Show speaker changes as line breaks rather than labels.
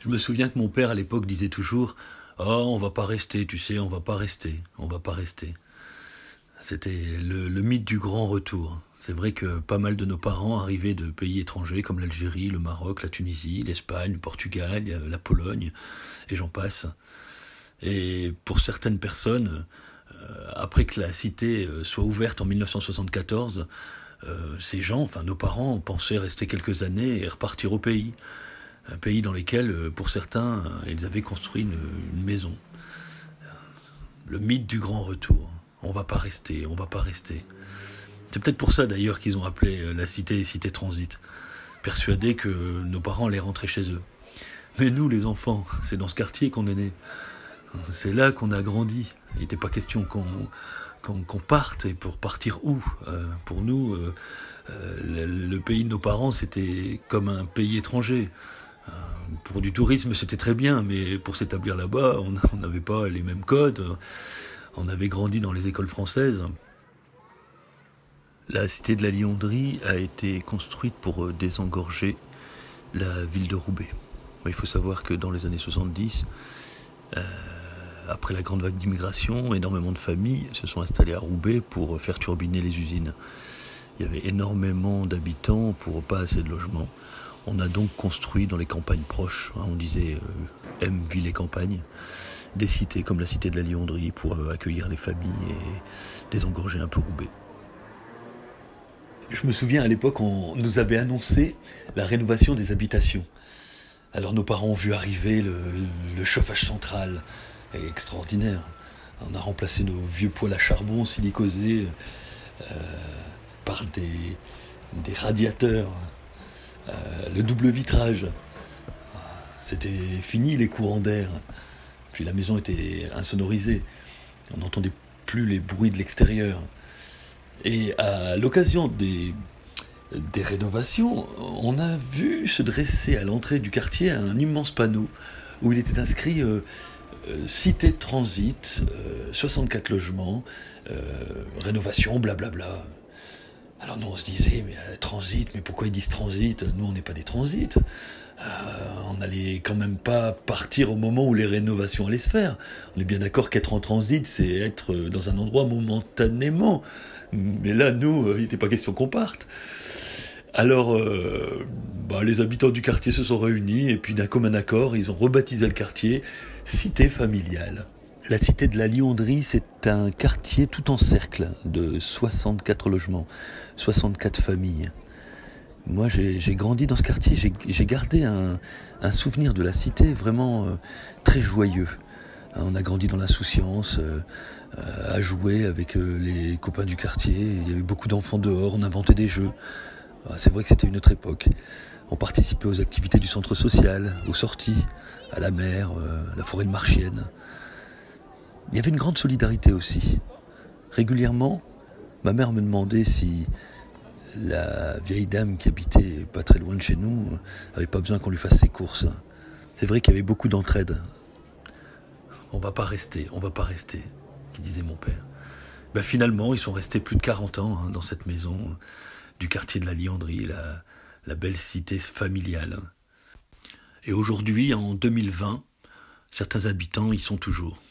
Je me souviens que mon père à l'époque disait toujours « Oh, on va pas rester, tu sais, on va pas rester, on va pas rester ». C'était le mythe du grand retour. C'est vrai que pas mal de nos parents arrivaient de pays étrangers comme l'Algérie, le Maroc, la Tunisie, l'Espagne, le Portugal, la Pologne, et j'en passe. Et pour certaines personnes, après que la cité soit ouverte en 1974, ces gens, enfin nos parents, pensaient rester quelques années et repartir au pays. Un pays dans lequel, pour certains, ils avaient construit une maison. Le mythe du grand retour. On va pas rester, on va pas rester. C'est peut-être pour ça d'ailleurs qu'ils ont appelé la cité Cité Transit, persuadés que nos parents allaient rentrer chez eux. Mais nous, les enfants, c'est dans ce quartier qu'on est nés. C'est là qu'on a grandi. Il n'était pas question qu'on parte, et pour partir où pour nous, le pays de nos parents, c'était comme un pays étranger. Pour du tourisme, c'était très bien, mais pour s'établir là-bas, on n'avait pas les mêmes codes. On avait grandi dans les écoles françaises. La cité de la Liondrie a été construite pour désengorger la ville de Roubaix. Il faut savoir que dans les années 70, après la grande vague d'immigration, énormément de familles se sont installées à Roubaix pour faire turbiner les usines. Il y avait énormément d'habitants pour pas assez de logements. On a donc construit dans les campagnes proches, on disait M, ville et campagne, des cités comme la cité de la Liondrie pour accueillir les familles et désengorger un peu Roubaix. Je me souviens à l'époque, on nous avait annoncé la rénovation des habitations. Alors nos parents ont vu arriver le chauffage central, extraordinaire. On a remplacé nos vieux poêles à charbon silicosés par des radiateurs, le double vitrage. C'était fini les courants d'air. Puis la maison était insonorisée. On n'entendait plus les bruits de l'extérieur. Et à l'occasion des rénovations, on a vu se dresser à l'entrée du quartier un immense panneau où il était inscrit Cité de Transit, 64 logements, rénovation, blablabla. Alors nous on se disait, mais transit, mais pourquoi ils disent transit? Nous on n'est pas des transits. On n'allait quand même pas partir au moment où les rénovations allaient se faire. On est bien d'accord qu'être en transit, c'est être dans un endroit momentanément. Mais là, nous, il n'était pas question qu'on parte. Alors, les habitants du quartier se sont réunis, et puis d'un commun accord, ils ont rebaptisé le quartier Cité Familiale. La cité de la Liondrie, c'est un quartier tout en cercle de 64 logements, 64 familles. Moi, j'ai grandi dans ce quartier, j'ai gardé un souvenir de la cité vraiment très joyeux. On a grandi dans l'insouciance, à jouer avec les copains du quartier. Il y avait beaucoup d'enfants dehors, on inventait des jeux. C'est vrai que c'était une autre époque. On participait aux activités du centre social, aux sorties, à la mer, à la forêt de Marchienne. Il y avait une grande solidarité aussi. Régulièrement, ma mère me demandait si la vieille dame qui habitait pas très loin de chez nous avait pas besoin qu'on lui fasse ses courses. C'est vrai qu'il y avait beaucoup d'entraide. On va pas rester, qui disait mon père. Finalement, ils sont restés plus de 40 ans dans cette maison du quartier de la Liondrie, la belle cité familiale. Et aujourd'hui, en 2020, certains habitants y sont toujours.